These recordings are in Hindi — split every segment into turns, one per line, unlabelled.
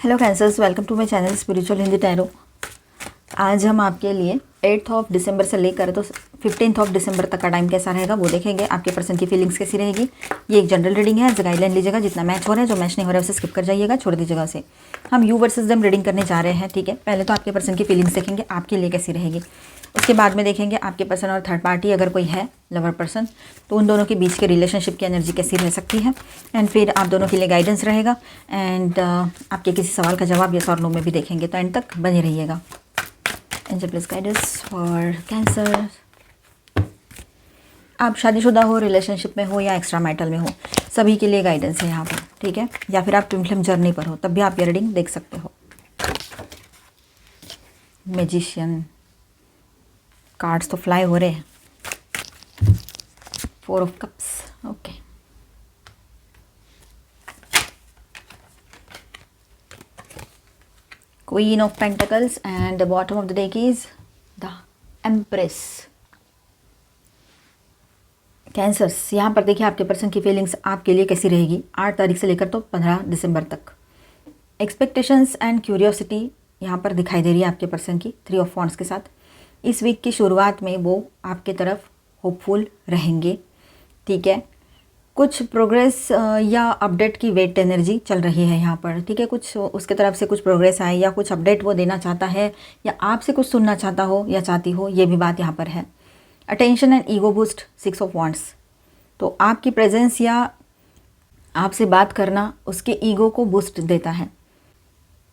Hello cancers, welcome to my channel spiritual Hindi tarot. आज हम आपके लिए 8 दिसंबर से लेकर तो 15 दिसंबर तक का टाइम कैसा रहेगा वो देखेंगे। आपके पर्सन की फीलिंग्स कैसी रहेगी। ये एक जनरल रीडिंग है, गाइडलाइन लीजिएगा। जितना मैच हो रहा है, जो मैच नहीं हो रहा है उसे स्किप कर जाइएगा, छोड़ दीजिएगा उसे। हम यू वर्सेस देम रीडिंग करने जा रहे हैं, ठीक है। पहले तो आपके पर्सन की फीलिंग्स देखेंगे आपके लिए कैसी रहेगी। उसके बाद में देखेंगे आपके पर्सन और थर्ड पार्टी अगर कोई है, लवर पर्सन, तो उन दोनों के बीच के रिलेशनशिप की एनर्जी कैसी रह सकती है। एंड फिर आप दोनों के लिए गाइडेंस रहेगा। एंड आपके किसी सवाल का जवाब यस और नो में भी देखेंगे, तो एंड तक बने रहिएगा। Angel please guidance for cancer. आप शादीशुदा हो, रिलेशनशिप में हो या एक्स्ट्रा मैरिटल में हो, सभी के लिए गाइडेंस है यहाँ पर, ठीक है। या फिर आप ट्विन फ्लेम जर्नी पर हो, तब भी आप ये रीडिंग देख सकते हो। मैजिशियन कार्ड्स तो फ्लाई हो रहे हैं। 4 of cups, okay. Queen of pentacles and the bottom of the deck is the empress. Cancers, यहाँ पर देखिए आपके पर्सन की फीलिंग्स आपके लिए कैसी रहेगी 8 तारीख से लेकर तो 15 दिसंबर तक। एक्सपेक्टेशंस एंड क्यूरियोसिटी यहाँ पर दिखाई दे रही है आपके पर्सन की 3 ऑफ वॉन्ड्स के साथ। इस वीक की शुरुआत में वो आपके तरफ होपफुल रहेंगे, ठीक है। कुछ प्रोग्रेस या अपडेट की वेट एनर्जी चल रही है यहाँ पर, ठीक है। कुछ उसके तरफ से कुछ प्रोग्रेस आए या कुछ अपडेट वो देना चाहता है या आपसे कुछ सुनना चाहता हो या चाहती हो, ये भी बात यहाँ पर है। Attention and ego boost, 6 of wands. तो आपकी प्रेजेंस या आपसे बात करना उसके ईगो को बूस्ट देता है।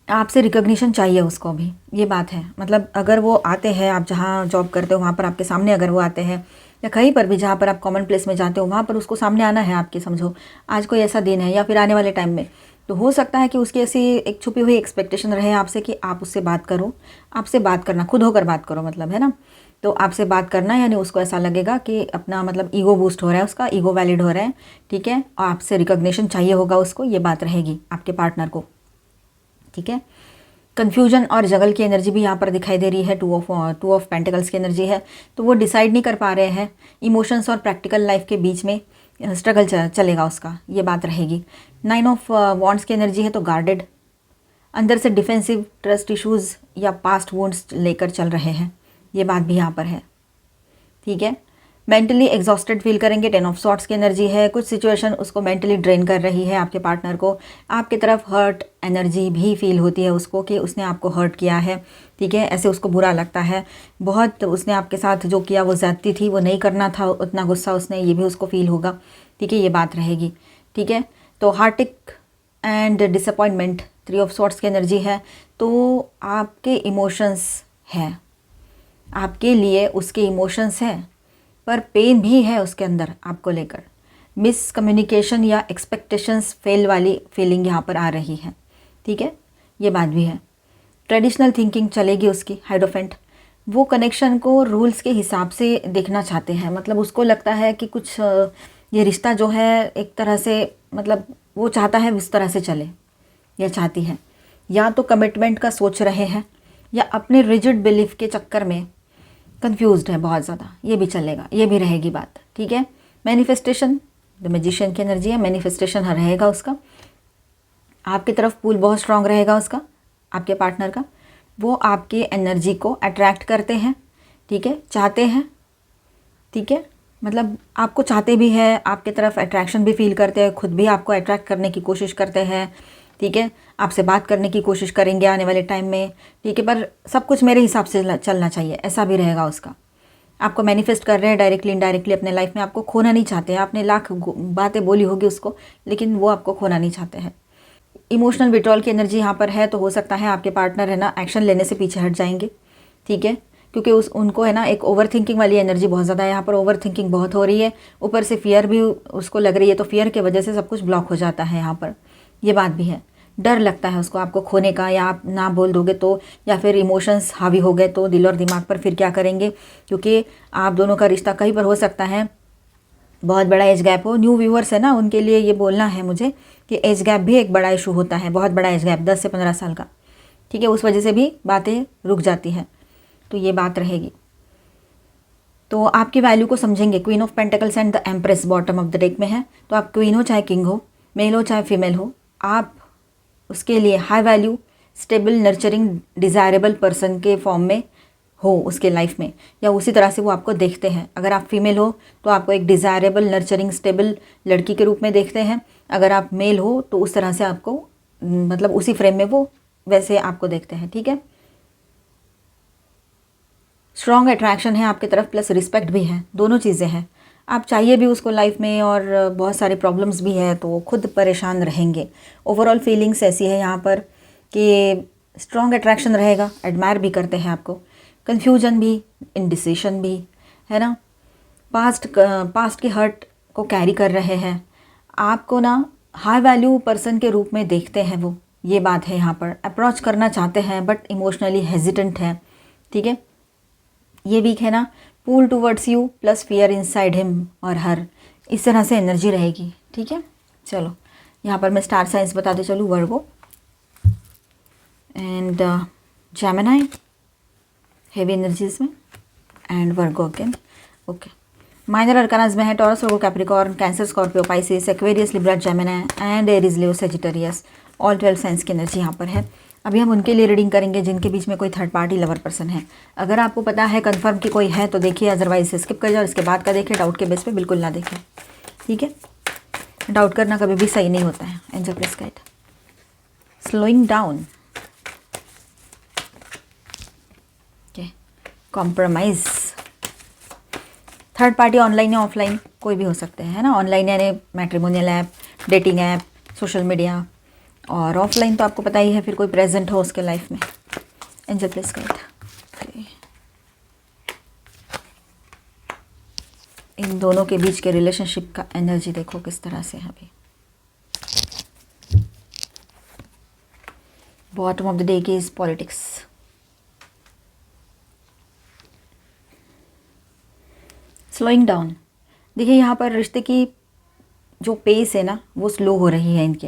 आपसे रिकॉग्निशन चाहिए उसको भी, ये बात है। मतलब अगर वो आते हैं, आप जहाँ जॉब करते हो वहाँ पर आपके सामने अगर वो आते हैं, या कहीं पर भी जहाँ पर आप कॉमन प्लेस में जाते हो वहाँ पर उसको सामने आना है आपके, समझो आज कोई ऐसा दिन है या फिर आने वाले टाइम में, तो हो सकता है कि उसकी ऐसी एक छुपी हुई एक्सपेक्टेशन रहे आपसे कि आप उससे बात करो। आपसे बात करना, खुद होकर बात करो, मतलब है ना। तो आपसे बात करना यानी उसको ऐसा लगेगा कि अपना मतलब ईगो बूस्ट हो रहा है, उसका ईगो वैलिड हो रहा है, ठीक है। और आपसे रिकॉग्निशन चाहिए होगा उसको, ये बात रहेगी आपके पार्टनर को, ठीक है। कन्फ्यूजन और जगल की एनर्जी भी यहाँ पर दिखाई दे रही है। टू ऑफ पेंटिकल्स की एनर्जी है, तो वो डिसाइड नहीं कर पा रहे हैं। इमोशंस और प्रैक्टिकल लाइफ के बीच में स्ट्रगल चलेगा उसका, ये बात रहेगी। 9 ऑफ वॉन्ड्स की एनर्जी है, तो गार्डेड, अंदर से डिफेंसिव, ट्रस्ट इश्यूज़ या पास्ट वुंड्स लेकर चल रहे हैं, ये बात भी यहाँ पर है, ठीक है। मेंटली एग्जॉस्टेड फील करेंगे। 10 ऑफ सॉर्ट्स की एनर्जी है। कुछ सिचुएशन उसको मेंटली ड्रेन कर रही है आपके पार्टनर को। आपकी तरफ हर्ट एनर्जी भी फील होती है उसको कि उसने आपको हर्ट किया है, ठीक है। ऐसे उसको बुरा लगता है बहुत, उसने आपके साथ जो किया वो ज़्यादती थी, वो नहीं करना था उतना गुस्सा उसने, ये भी उसको फील होगा, ठीक है। ये बात रहेगी, ठीक है। तो हार्टिक एंड डिसअपॉइंटमेंट, 3 ऑफ सॉर्ट्स की एनर्जी है। तो आपके इमोशंस हैं, आपके लिए उसके इमोशंस हैं, पर पेन भी है उसके अंदर आपको लेकर। मिसकम्युनिकेशन या एक्सपेक्टेशंस फेल वाली फीलिंग यहाँ पर आ रही है, ठीक है। ये बात भी है। ट्रेडिशनल थिंकिंग चलेगी उसकी। हाइड्रोफेंट, वो कनेक्शन को रूल्स के हिसाब से देखना चाहते हैं। मतलब उसको लगता है कि कुछ ये रिश्ता जो है एक तरह से, मतलब वो चाहता है इस तरह से चले, या चाहती है। या तो कमिटमेंट का सोच रहे हैं या अपने रिजिड बिलीफ के चक्कर में कंफ्यूज्ड है बहुत ज़्यादा, ये भी चलेगा, ये भी रहेगी बात, ठीक है। मैनिफेस्टेशन, द मैजिशियन की एनर्जी है। मैनिफेस्टेशन रहेगा उसका, आपकी तरफ पुल बहुत स्ट्रांग रहेगा उसका, आपके पार्टनर का। वो आपकी एनर्जी को अट्रैक्ट करते हैं, ठीक है, चाहते हैं, ठीक है। मतलब आपको चाहते भी हैं, आपकी तरफ अट्रैक्शन भी फील करते हैं, खुद भी आपको अट्रैक्ट करने की कोशिश करते हैं, ठीक है। आपसे बात करने की कोशिश करेंगे आने वाले टाइम में, ठीक है। पर सब कुछ मेरे हिसाब से चलना चाहिए, ऐसा भी रहेगा उसका। आपको मैनिफेस्ट कर रहे हैं डायरेक्टली इनडायरेक्टली अपने लाइफ में, आपको खोना नहीं चाहते हैं। आपने लाख बातें बोली होगी उसको, लेकिन वो आपको खोना नहीं चाहते हैं। इमोशनल विड्रॉल की एनर्जी यहाँ पर है, तो हो सकता है आपके पार्टनर है ना एक्शन लेने से पीछे हट जाएंगे, ठीक है। क्योंकि उनको है ना एक ओवर थिंकिंग वाली एनर्जी बहुत ज़्यादा है यहाँ पर। ओवर थिंकिंग बहुत हो रही है, ऊपर से फियर भी उसको लग रही है, तो फियर की वजह से सब कुछ ब्लॉक हो जाता है यहाँ पर, ये बात भी है। डर लगता है उसको आपको खोने का, या आप ना बोल दोगे तो, या फिर इमोशंस हावी हो गए तो दिल और दिमाग पर, फिर क्या करेंगे। क्योंकि आप दोनों का रिश्ता कहीं पर हो सकता है बहुत बड़ा एज गैप हो। न्यू व्यूअर्स है ना, उनके लिए ये बोलना है मुझे कि एज गैप भी एक बड़ा इशू होता है, बहुत बड़ा एज गैप 10 से 15 साल का, ठीक है। उस वजह से भी बातें रुक जाती हैं, तो ये बात रहेगी। तो आपकी वैल्यू को समझेंगे। Queen of pentacles and the empress bottom of the deck में है, तो आप क्वीन हो चाहे किंग हो, मेल हो चाहे फीमेल हो, आप उसके लिए high value stable nurturing desirable person के फॉर्म में हो उसके लाइफ में, या उसी तरह से वो आपको देखते हैं। अगर आप फीमेल हो तो आपको एक डिज़ायरेबल नर्चरिंग स्टेबल लड़की के रूप में देखते हैं, अगर आप मेल हो तो उस तरह से आपको मतलब उसी फ्रेम में वो वैसे आपको देखते हैं। ठीक है, स्ट्रॉन्ग अट्रैक्शन है आपकी तरफ प्लस रिस्पेक्ट भी है, दोनों चीज़ें हैं। आप चाहिए भी उसको लाइफ में और बहुत सारे प्रॉब्लम्स भी है तो वो खुद परेशान रहेंगे। ओवरऑल फीलिंग्स ऐसी है यहाँ पर कि स्ट्रॉन्ग अट्रैक्शन रहेगा, एडमायर भी करते हैं आपको, कन्फ्यूजन भी, इंडिसिशन भी है ना, पास्ट के हर्ट को कैरी कर रहे हैं, आपको ना हाई वैल्यू पर्सन के रूप में देखते हैं वो, ये बात है यहाँ पर। अप्रोच करना चाहते हैं बट इमोशनली हेजिटेंट है। ठीक है, ये वीक है ना, pull towards you plus fear inside him और हर, इस तरह से एनर्जी रहेगी। ठीक है, चलो यहाँ पर मैं स्टार साइंस बताते चलूँ, Virgo and Gemini heavy energies में and Virgo again. Okay, minor arcanas में है Taurus, Virgo, Capricorn, Cancer, Scorpio, Pisces, Aquarius, Libra, Gemini and Aries, Leo, Sagittarius, all 12 signs की एनर्जी यहाँ पर है। अभी हम उनके लिए रीडिंग करेंगे जिनके बीच में कोई थर्ड पार्टी लवर पर्सन है। अगर आपको पता है कंफर्म कि कोई है तो देखिए, अदरवाइज स्किप कर जाओ, इसके बाद का देखिए, डाउट के बेस पे बिल्कुल ना देखें। ठीक है, डाउट करना कभी भी सही नहीं होता है। Angel plus guide, slowing down, compromise, third party online या ऑफलाइन कोई भी हो सकते हैं, है ना। ऑनलाइन यानी matrimonial app, dating app, social media, और ऑफलाइन तो आपको पता ही है फिर कोई प्रेजेंट हो उसके लाइफ में। एंजल प्लीज गाइड, इन दोनों के बीच के रिलेशनशिप का एनर्जी देखो किस तरह से है अभी। बॉटम ऑफ द डे की इज पॉलिटिक्स, स्लोइंग डाउन। देखिए यहाँ पर रिश्ते की जो पेस है ना वो स्लो हो रही है इनके,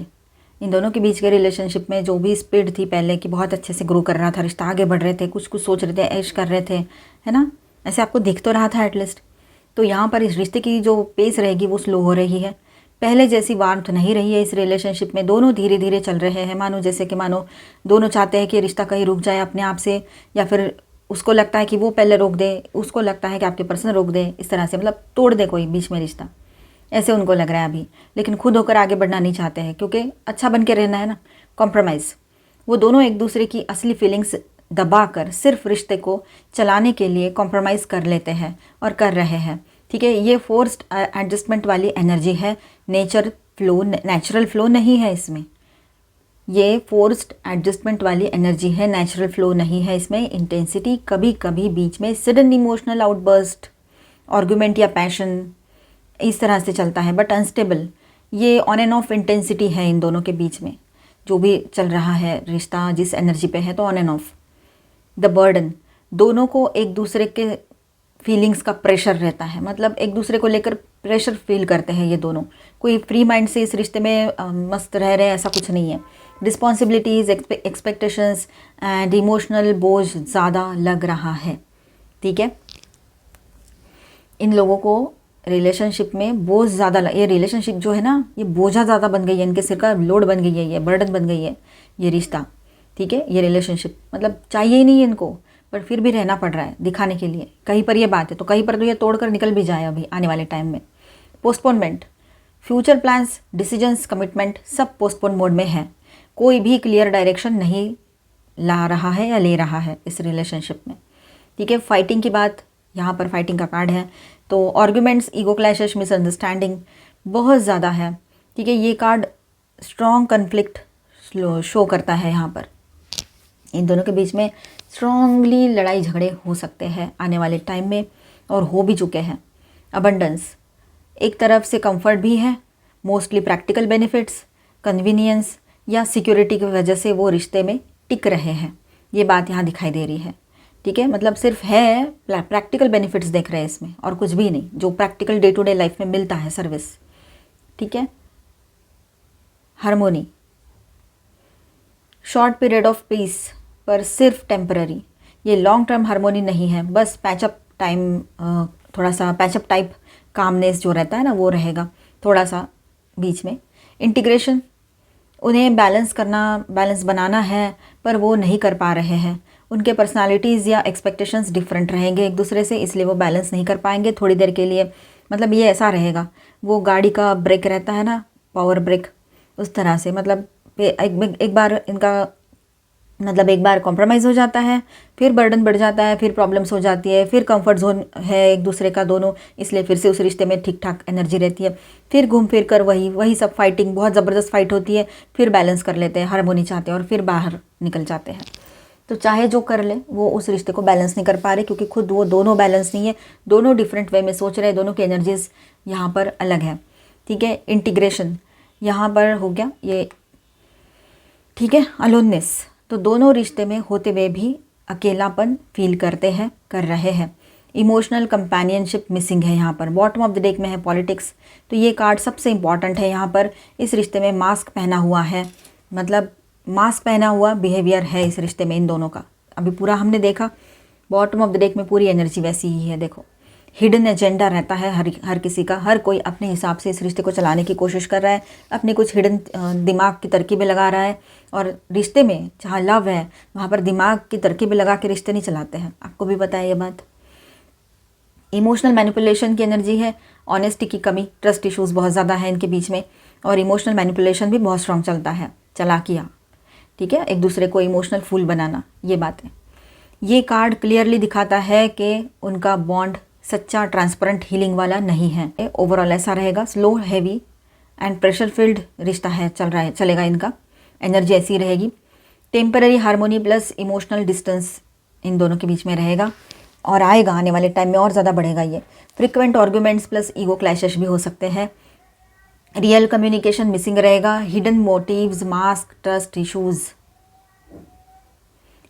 इन दोनों के बीच के रिलेशनशिप में जो भी स्पीड थी पहले की, बहुत अच्छे से ग्रो कर रहा था रिश्ता, आगे बढ़ रहे थे, कुछ कुछ सोच रहे थे, ऐश कर रहे थे, है ना, ऐसे आपको दिख तो रहा था एटलीस्ट। तो यहाँ पर इस रिश्ते की जो पेस रहेगी वो स्लो हो रही है, पहले जैसी वार्मथ नहीं रही है इस रिलेशनशिप में। दोनों धीरे धीरे चल रहे हैं, मानो जैसे कि मानो दोनों चाहते हैं कि रिश्ता कहीं रुक जाए अपने आप से, या फिर उसको लगता है कि वो पहले रोक दे, उसको लगता है कि आपके पर्सन रोक दे, इस तरह से मतलब तोड़ दे कोई बीच में रिश्ता, ऐसे उनको लग रहा है अभी। लेकिन खुद होकर आगे बढ़ना नहीं चाहते हैं क्योंकि अच्छा बन के रहना है ना। कॉम्प्रोमाइज़, वो दोनों एक दूसरे की असली फीलिंग्स दबाकर सिर्फ रिश्ते को चलाने के लिए कॉम्प्रोमाइज़ कर लेते हैं और कर रहे हैं। ठीक है, ये फोर्स्ड एडजस्टमेंट वाली एनर्जी है, नेचुरल फ्लो नहीं है इसमें। ये फोर्स्ड एडजस्टमेंट वाली एनर्जी है, नेचुरल फ्लो नहीं है इसमें। इंटेंसिटी कभी कभी बीच में सडन इमोशनल आउटबर्स्ट, आर्गुमेंट या पैशन इस तरह से चलता है, बट अनस्टेबल। ये ऑन एंड ऑफ इंटेंसिटी है इन दोनों के बीच में, जो भी चल रहा है रिश्ता जिस एनर्जी पे है तो on end of. The burden, दोनों को एक दूसरे के फीलिंग्स का प्रेशर रहता है, मतलब एक दूसरे को लेकर प्रेशर फील करते हैं ये दोनों। कोई फ्री माइंड से इस रिश्ते में मस्त रह रहे हैं ऐसा कुछ नहीं है। रिस्पॉन्सिबिलिटीज़, एक्सपेक्टेशंस एंड इमोशनल बोझ ज़्यादा लग रहा है। ठीक है, इन लोगों को रिलेशनशिप में बोझ ज़्यादा, ये रिलेशनशिप जो है ना ये बोझा ज़्यादा बन गई है, इनके सिर का लोड बन गई है, ये बर्डन बन गई है ये रिश्ता। ठीक है, ये रिलेशनशिप मतलब चाहिए ही नहीं है इनको, पर फिर भी रहना पड़ रहा है दिखाने के लिए। कहीं पर ये बात है तो कहीं पर तो ये तोड़कर निकल भी जाए अभी आने वाले टाइम में। Postponement, future plans, decisions, commitment सब पोस्टपोन मोड में है। कोई भी क्लियर डायरेक्शन नहीं ला रहा है या ले रहा है इस रिलेशनशिप में। ठीक है, फाइटिंग की बात, यहाँ पर फाइटिंग का कार्ड है तो आर्ग्यूमेंट्स, ईगो क्लैशेस, मिसअंडरस्टैंडिंग बहुत ज़्यादा है। ठीक है, ये कार्ड स्ट्रॉन्ग कन्फ्लिक्ट शो करता है। यहाँ पर इन दोनों के बीच में स्ट्रॉन्गली लड़ाई झगड़े हो सकते हैं आने वाले टाइम में, और हो भी चुके हैं। अबंडेंस, एक तरफ से कंफर्ट भी है, मोस्टली प्रैक्टिकल बेनिफिट्स, कन्वीनियंस या सिक्योरिटी की वजह से वो रिश्ते में टिक रहे हैं, ये बात यहाँ दिखाई दे रही है। ठीक है, मतलब सिर्फ है प्रैक्टिकल बेनिफिट्स देख रहे हैं इसमें और कुछ भी नहीं, जो practical day to day life में मिलता है सर्विस। ठीक है, harmony, short period of peace पर सिर्फ टेम्पररी, ये लॉन्ग टर्म हार्मोनी नहीं है, बस पैचअप टाइम, थोड़ा सा पैचअप टाइप कामनेस जो रहता है ना वो रहेगा थोड़ा सा बीच में। इंटीग्रेशन, उन्हें बैलेंस बनाना है, पर वो नहीं कर पा रहे हैं। उनके पर्सनालिटीज़ या एक्सपेक्टेशंस डिफरेंट रहेंगे एक दूसरे से, इसलिए वो बैलेंस नहीं कर पाएंगे थोड़ी देर के लिए। मतलब ये ऐसा रहेगा, वो गाड़ी का ब्रेक रहता है ना, पावर ब्रेक, उस तरह से। मतलब एक बार इनका मतलब एक बार कॉम्प्रोमाइज़ हो जाता है, फिर बर्डन बढ़ जाता है, फिर प्रॉब्लम्स हो जाती है, फिर कंफर्ट जोन है एक दूसरे का दोनों, इसलिए फिर से उस रिश्ते में ठीक ठाक एनर्जी रहती है। फिर घूम फिर कर वही सब फाइटिंग, बहुत ज़बरदस्त फाइट होती है, फिर बैलेंस कर लेते हैं, हार्मोनी चाहते हैं और फिर बाहर निकल जाते हैं। तो चाहे जो कर ले, वो उस रिश्ते को बैलेंस नहीं कर पा रहे, क्योंकि खुद वो दोनों बैलेंस नहीं है, दोनों डिफरेंट वे में सोच रहे हैं, दोनों की एनर्जीज यहाँ पर अलग है। ठीक है, इंटीग्रेशन यहाँ पर हो गया ये। ठीक है, अलोननेस, तो दोनों रिश्ते में होते हुए भी अकेलापन फील करते हैं, कर रहे हैं। इमोशनल कंपेनियनशिप मिसिंग है यहाँ पर। बॉटम ऑफ द डेक में है पॉलिटिक्स, तो ये कार्ड सबसे इंपॉर्टेंट है यहाँ पर। इस रिश्ते में मास्क पहना हुआ है, मतलब मास्क पहना हुआ बिहेवियर है इस रिश्ते में इन दोनों का। अभी पूरा हमने देखा, बॉटम ऑफ द डेक में पूरी एनर्जी वैसी ही है। देखो, हिडन एजेंडा रहता है हर किसी का, हर कोई अपने हिसाब से इस रिश्ते को चलाने की कोशिश कर रहा है, अपनी कुछ हिडन दिमाग की तरकीबें लगा रहा है। और रिश्ते में जहाँ लव है वहाँ पर दिमाग की तरकीबें लगा के रिश्ते नहीं चलाते हैं, आपको भी पता है ये बात। इमोशनल मैनिपुलेशन की एनर्जी है, ऑनेस्टी की कमी, ट्रस्ट इश्यूज़ बहुत ज़्यादा है इनके बीच में, और इमोशनल मैनिपुलेशन भी बहुत स्ट्रॉन्ग चलता है, चालाकियाँ। ठीक है, एक दूसरे को इमोशनल फूल बनाना, ये बात है। ये कार्ड क्लियरली दिखाता है कि उनका बॉन्ड सच्चा, ट्रांसपेरेंट, हीलिंग वाला नहीं है। ओवरऑल ऐसा रहेगा, slow, heavy and pressure field रिश्ता है, चलेगा इनका, एनर्जी ऐसी रहेगी। Temporary harmony plus emotional distance in दोनों के बीच में रहेगा, और आएगा आने वाले टाइम में और ज़्यादा बढ़ेगा ये। Frequent arguments plus ego clashes भी हो सकते हैं। रियल कम्युनिकेशन मिसिंग रहेगा। Hidden motives, mask, trust issues,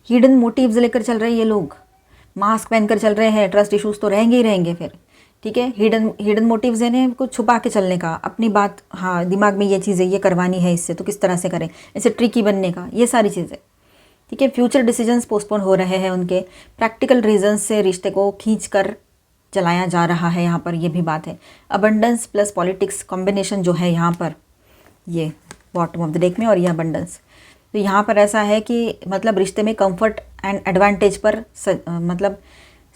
hidden motives लेकर चल रहे हैं ये लोग, मास्क पहनकर चल रहे हैं, ट्रस्ट इश्यूज़ तो रहेंगे ही रहेंगे फिर। ठीक है, हिडन मोटिव्स यानी कुछ छुपा के चलने का, अपनी बात, हाँ दिमाग में ये चीज़ें ये करवानी है इससे, तो किस तरह से करें, ऐसे ट्रिकी बनने का, ये सारी चीज़ें। ठीक है, फ्यूचर डिसीजंस पोस्टपोन हो रहे हैं उनके, प्रैक्टिकल रीजंस से रिश्ते को खींच कर चलाया जा रहा है यहाँ पर, ये भी बात है। अबंडेंस प्लस पॉलिटिक्स कॉम्बिनेशन जो है यहाँ पर, ये बॉटम ऑफ द डेक में, और ये अबंडेंस, तो यहाँ पर ऐसा है कि मतलब रिश्ते में कंफर्ट एंड एडवांटेज पर मतलब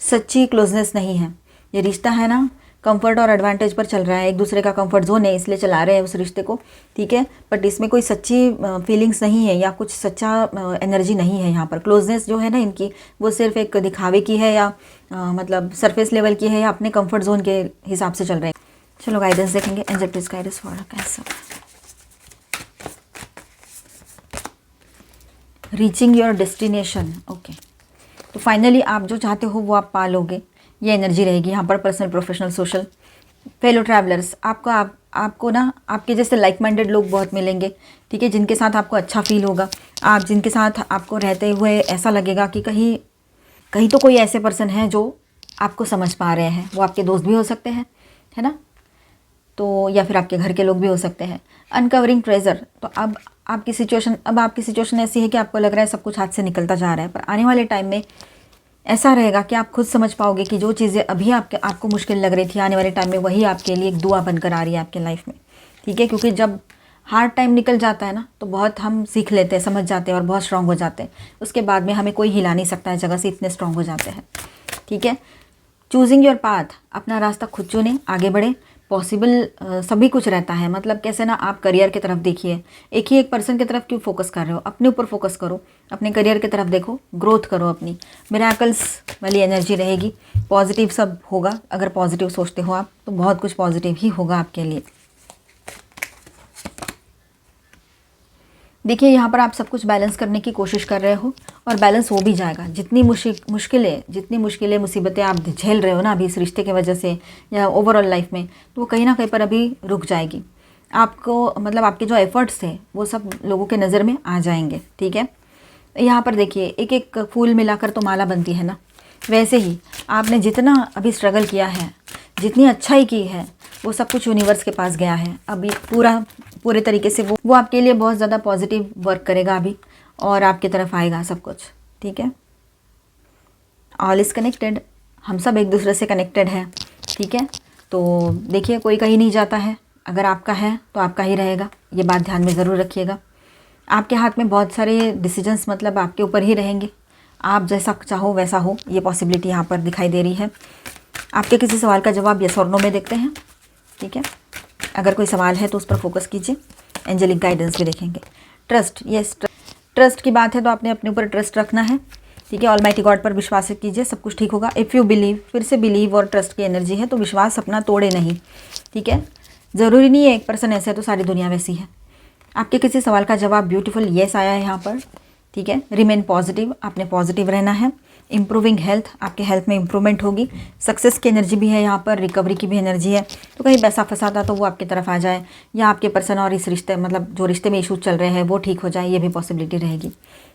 सच्ची क्लोजनेस नहीं है। ये रिश्ता है ना, कंफर्ट और एडवांटेज पर चल रहा है, एक दूसरे का कंफर्ट जोन है इसलिए चला रहे हैं उस रिश्ते को। ठीक है, बट इसमें कोई सच्ची फीलिंग्स नहीं है, या कुछ सच्चा एनर्जी नहीं है यहाँ पर। क्लोजनेस जो है ना इनकी, वो सिर्फ एक दिखावे की है, या मतलब सरफेस लेवल की है, या अपने कंफर्ट जोन के हिसाब से चल रहे हैं। चलो गाइडेंस देखेंगे, angel please guide us for cancer. Reaching your destination, okay, तो फाइनली आप जो चाहते हो वो आप पा लोगे, ये एनर्जी रहेगी यहाँ पर। Personal, professional, social, fellow travellers, आपको ना आपके जैसे लाइक माइंडेड लोग बहुत मिलेंगे। ठीक है, जिनके साथ आपको अच्छा फील होगा, आप जिनके साथ आपको रहते हुए ऐसा लगेगा कि कहीं तो कोई ऐसे पर्सन है जो आपको समझ पा रहे हैं। वो आपके दोस्त भी हो सकते हैं, है ना, तो या फिर आपके घर के लोग भी हो सकते हैं। अनकवरिंग ट्रेजर, तो अब आपकी सिचुएशन ऐसी है कि आपको लग रहा है सब कुछ हाथ से निकलता जा रहा है, पर आने वाले टाइम में ऐसा रहेगा कि आप खुद समझ पाओगे कि जो चीज़ें अभी आपको मुश्किल लग रही थी, आने वाले टाइम में वही आपके लिए एक दुआ बनकर आ रही है आपके लाइफ में। ठीक है, क्योंकि जब हार्ड टाइम निकल जाता है ना, तो बहुत हम सीख लेते हैं, समझ जाते हैं और बहुत स्ट्रांग हो जाते हैं। उसके बाद में हमें कोई हिला नहीं सकता है जगह से, इतने स्ट्रांग हो जाते हैं। ठीक है, चूजिंग योर पाथ, अपना रास्ता खुद चुने, आगे बढ़े। पॉसिबल सभी कुछ रहता है, मतलब कैसे ना, आप करियर की तरफ देखिए, एक ही एक पर्सन की तरफ क्यों फोकस कर रहे हो, अपने ऊपर फोकस करो, अपने करियर की तरफ देखो, ग्रोथ करो अपनी। मिरेकल्स वाली एनर्जी रहेगी, पॉजिटिव सब होगा। अगर पॉजिटिव सोचते हो आप, तो बहुत कुछ पॉजिटिव ही होगा आपके लिए। देखिए, यहाँ पर आप सब कुछ बैलेंस करने की कोशिश कर रहे हो, और बैलेंस हो भी जाएगा। जितनी मुश्किलें मुसीबतें आप झेल रहे हो ना अभी इस रिश्ते की वजह से, या ओवरऑल लाइफ में, तो वो कहीं ना कहीं पर अभी रुक जाएगी। आपको मतलब आपके जो एफर्ट्स थे वो सब लोगों के नज़र में आ जाएंगे। ठीक है, यहाँ पर देखिए, एक एक फूल मिलाकर तो माला बनती है ना, वैसे ही आपने जितना अभी स्ट्रगल किया है, जितनी अच्छाई की है, वो सब कुछ यूनिवर्स के पास गया है। अभी पूरे तरीके से वो आपके लिए बहुत ज़्यादा पॉजिटिव वर्क करेगा अभी, और आपकी तरफ आएगा सब कुछ। ठीक है, ऑल इज़ कनेक्टेड, हम सब एक दूसरे से कनेक्टेड हैं। ठीक है, तो देखिए, कोई कहीं नहीं जाता है, अगर आपका है तो आपका ही रहेगा, ये बात ध्यान में ज़रूर रखिएगा। आपके हाथ में बहुत सारे डिसीजंस मतलब आपके ऊपर ही रहेंगे, आप जैसा चाहो वैसा हो, ये पॉसिबिलिटी यहाँ पर दिखाई दे रही है। आपके किसी सवाल का जवाब यस और नो में देखते हैं, ठीक है। अगर कोई सवाल है तो उस पर फोकस कीजिए। एंजेलिक गाइडेंस भी देखेंगे। ट्रस्ट, यस ट्रस्ट की बात है तो आपने अपने ऊपर ट्रस्ट रखना है, ठीक है। ऑलमाइटी गॉड पर विश्वास कीजिए, सब कुछ ठीक होगा। इफ़ यू बिलीव, फिर से बिलीव और ट्रस्ट की एनर्जी है, तो विश्वास अपना तोड़े नहीं, ठीक है। ज़रूरी नहीं है एक पर्सन ऐसा है तो सारी दुनिया वैसी है। आपके किसी सवाल का जवाब ब्यूटीफुल येस आया है यहाँ पर, ठीक है। रिमेन पॉजिटिव, आपने पॉजिटिव रहना है। इम्प्रूविंग हेल्थ, आपके हेल्थ में इम्प्रूवमेंट होगी। सक्सेस की एनर्जी भी है यहाँ पर, रिकवरी की भी एनर्जी है। तो कहीं पैसा फंसा था तो वो आपकी तरफ आ जाए, या आपके पर्सन और इस रिश्ते मतलब जो रिश्ते में इशूज चल रहे हैं वो ठीक हो जाए, ये भी पॉसिबिलिटी रहेगी,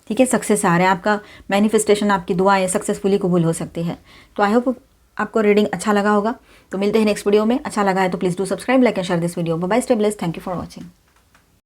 ठीक है। सक्सेस आ रहा है, आपका मैनिफेस्टेशन, आपकी दुआएं सक्सेसफुली कबूल हो सकती है। तो आई होप आपको रीडिंग अच्छा लगा होगा। तो मिलते हैं नेक्स्ट वीडियो में। अच्छा लगा है तो please do subscribe, like and share this video. Bye bye, stay blessed, thank you for watching.